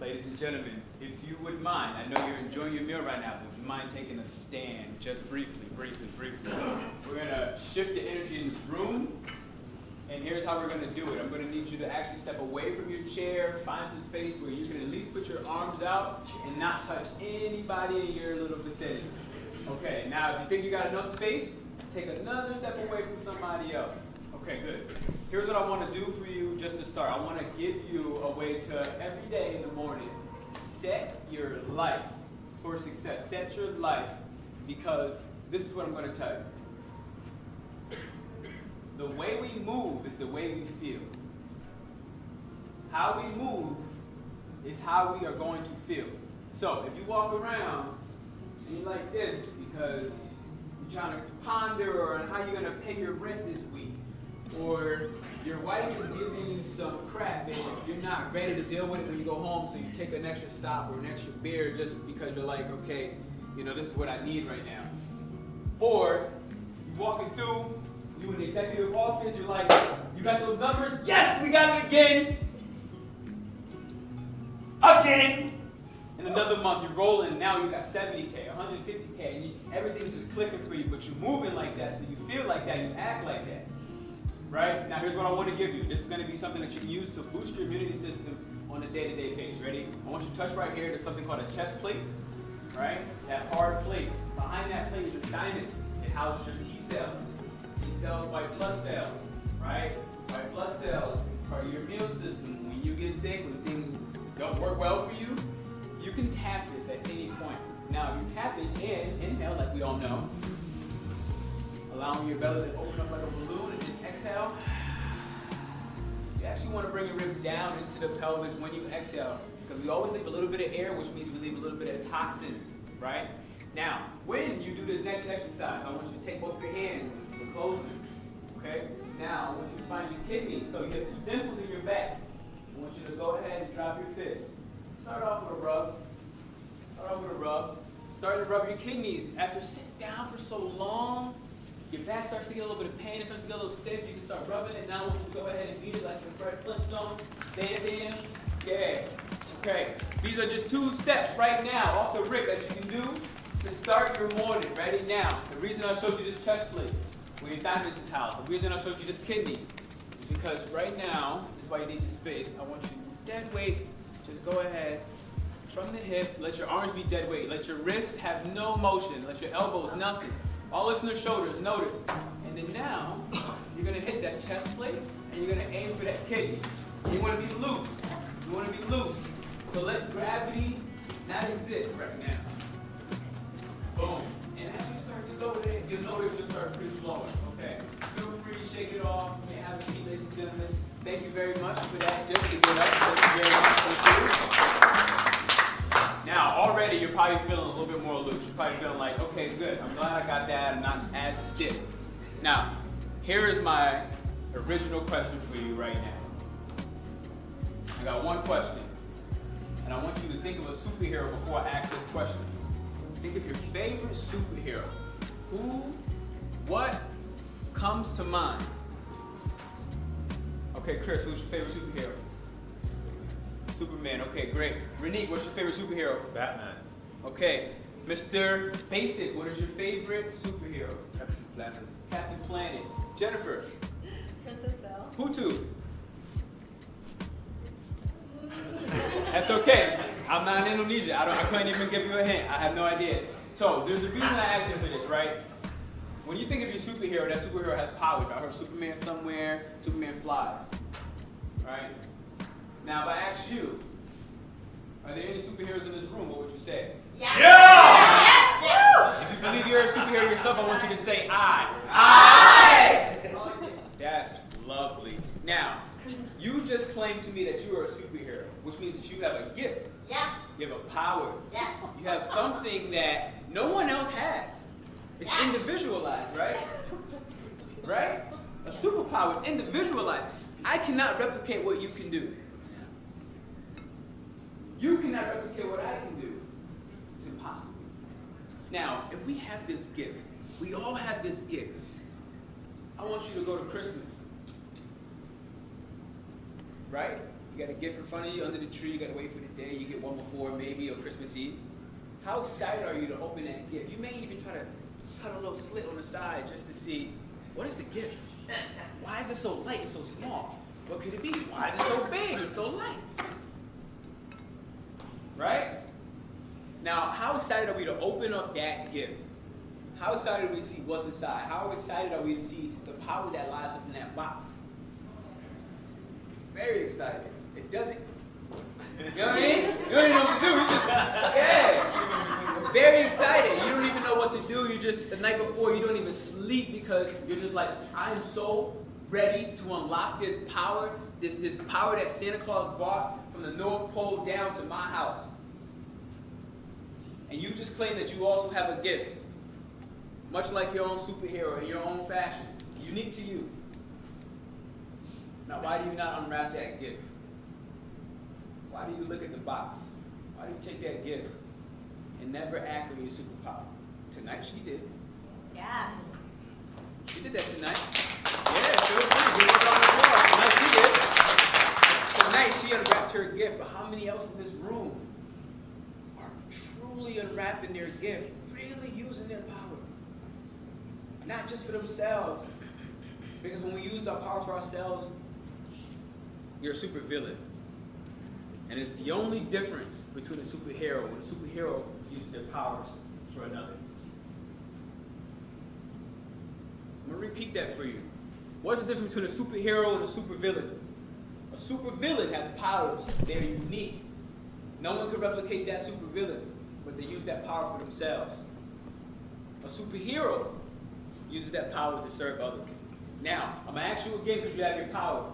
Ladies and gentlemen, if you would mind, I know you're enjoying your meal right now, but would you mind taking a stand just briefly? We're going to shift the energy in this room, and here's how we're going to do it. I'm going to need you to actually step away from your chair, find some space where you can at least put your arms out and not touch anybody in your little vicinity. Okay, now if you think you got enough space, take another step away from somebody else. Okay, good. Here's what I want to do for you just to start. I want to give you a way to, every day in the morning, set your life for success. Set your life, because this is what I'm going to tell you. The way we move is the way we feel. How we move is how we are going to feel. So if you walk around and you're like this because you're trying to ponder on how you're going to pay your rent this week, or your wife is giving you some crap and you're not ready to deal with it when you go home, so you take an extra stop or an extra beer just because you're like, okay, you know, this is what I need right now. Or you're walking through, you in the executive office, you're like, you got those numbers? Yes, we got it again! Again! In another month, you're rolling, now you got 70K, 150K, and everything's just clicking for you, but you're moving like that, so you feel like that, you act like that. Right? Now here's what I want to give you. This is going to be something that you can use to boost your immunity system on a day-to-day basis. Ready? I want you to touch right here. There's something called a chest plate. Right? That hard plate. Behind that plate is your diamonds. It houses your T cells. T cells, white blood cells. Right? White blood cells is part of your immune system. When you get sick, when things don't work well for you, you can tap this at any point. Now, if you tap this inhale, like we all know, allowing your belly to open up like a balloon, and then exhale. You actually want to bring your ribs down into the pelvis when you exhale, because we always leave a little bit of air, which means we leave a little bit of toxins, right? Now, when you do this next exercise, I want you to take both your hands and close them, okay? Now, I want you to find your kidneys. So you have two dimples in your back. I want you to go ahead and drop your fist. Start off with a rub. Start to rub your kidneys. After sitting down for so long, your back starts to get a little bit of pain, it starts to get a little stiff, you can start rubbing it. Now I want you to go ahead and beat it like a Fred Flintstone. Stand in. Yeah. Okay. These are just 2 steps right now off the rip that you can do to start your morning. Ready? Now, the reason I showed you this chest plate, where your diamonds is housed, the reason I showed you this kidneys, is because right now, this is why you need the space, I want you dead weight, just go ahead from the hips, let your arms be dead weight, let your wrists have no motion, let your elbows, nothing. All the way from the shoulders, notice. And then now, you're going to hit that chest plate, and you're going to aim for that kidney. And you want to be loose. So let gravity not exist right now. Boom. And as you start to go there, you'll notice you'll start free flowing, okay? Feel free to shake it off. You may have a seat, ladies and gentlemen. Thank you very much for that. Just to get up. Thank you very much. Now, already you're probably feeling a little bit more loose. You're probably feeling like, okay, good. I'm glad I got that. I'm not as stiff. Now, here is my original question for you right now. I got one question. And I want you to think of a superhero before I ask this question. Think of your favorite superhero. What comes to mind? Okay, Chris, who's your favorite superhero? Superman. Okay, great. Renique, what's your favorite superhero? Batman. Okay. Mr. Basic, what is your favorite superhero? Captain Planet. Captain Planet. Jennifer. Princess Belle. Hutu. That's okay. I'm not in Indonesia. I couldn't even give you a hint. I have no idea. So there's a reason I asked you for this, right? When you think of your superhero, that superhero has powers. I heard Superman somewhere. Superman flies. Right? Now, if I ask you, are there any superheroes in this room? What would you say? Yes. Yeah. Yes. If you believe you're a superhero yourself, I want you to say I. That's lovely. Now, you just claimed to me that you are a superhero, which means that you have a gift. Yes. You have a power. Yes. You have something that no one else has. It's individualized, right? Right? A superpower is individualized. I cannot replicate what you can do. You cannot replicate what I can do. It's impossible. Now, if we have this gift, we all have this gift, I want you to go to Christmas. Right? You got a gift in front of you under the tree. You got to wait for the day. You get one before maybe or Christmas Eve. How excited are you to open that gift? You may even try to cut a little slit on the side just to see, what is the gift? Why is it so light and so small? What could it be? Why is it so big and so light? Right? Now, how excited are we to open up that gift? How excited are we to see what's inside? How excited are we to see the power that lies within that box? Very excited. It doesn't, you know what I mean? You don't even know what to do. You just, yeah. Very excited. You don't even know what to do. You just, the night before, you don't even sleep because you're just like, I'm so ready to unlock this power, this power that Santa Claus brought from the North Pole down to my house. And you just claim that you also have a gift, much like your own superhero in your own fashion, unique to you. Now, why do you not unwrap that gift? Why do you look at the box? Why do you take that gift and never act on your superpower? Tonight she did. Yes. She did that tonight. Yeah, sure did. Give her a round of applause. Tonight she did. Tonight she unwrapped her gift, but how many else in this room are truly unwrapping their gift, really using their power? Not just for themselves. Because when we use our power for ourselves, you're a supervillain. And it's the only difference between a superhero when a superhero uses their powers for another. I'm going to repeat that for you. What's the difference between a superhero and a supervillain? A supervillain has powers. They're unique. No one can replicate that supervillain, but they use that power for themselves. A superhero uses that power to serve others. Now, I'm going to ask you again because you have your power.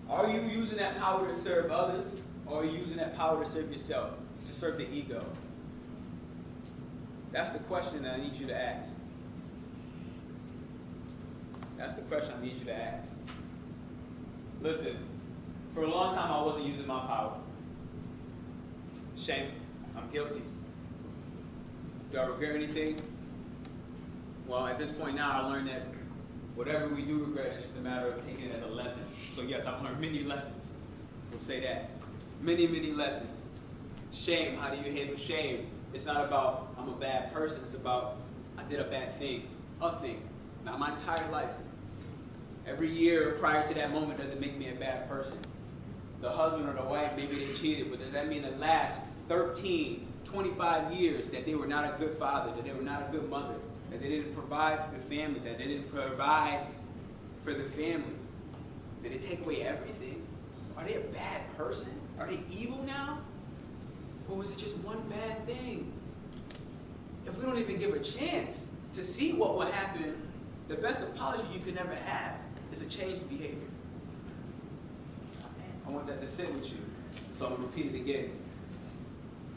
Are you using that power to serve others, or are you using that power to serve yourself, to serve the ego? That's the question that I need you to ask. That's the question I need you to ask. Listen, for a long time I wasn't using my power. Shame. I'm guilty. Do I regret anything? Well, at this point now, I learned that whatever we do regret, it's just a matter of taking it as a lesson. So yes, I've learned many lessons. We'll say that. Many, many lessons. Shame, how do you handle shame? It's not about I'm a bad person. It's about I did a bad thing. A thing. Not my entire life. Every year prior to that moment doesn't make me a bad person. The husband or the wife, maybe they cheated, but does that mean the last 13, 25 years that they were not a good father, that they were not a good mother, that they didn't provide for the family, that they didn't provide for the family? Did it take away everything? Are they a bad person? Are they evil now? Or was it just one bad thing? If we don't even give a chance to see what will happen, the best apology you can ever have is a changed behavior. I want that to sit with you, so I'm going to repeat it again.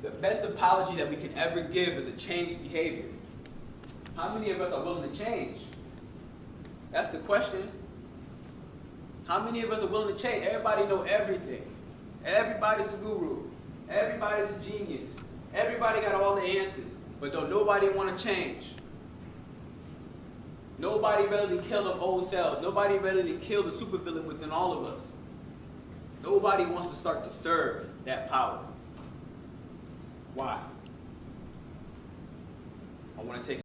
The best apology that we can ever give is a changed behavior. How many of us are willing to change? That's the question. How many of us are willing to change? Everybody know everything. Everybody's a guru. Everybody's a genius. Everybody got all the answers. But don't nobody want to change. Nobody ready to kill them old selves. Nobody ready to kill the supervillain within all of us. Nobody wants to start to serve that power. Why? I want to take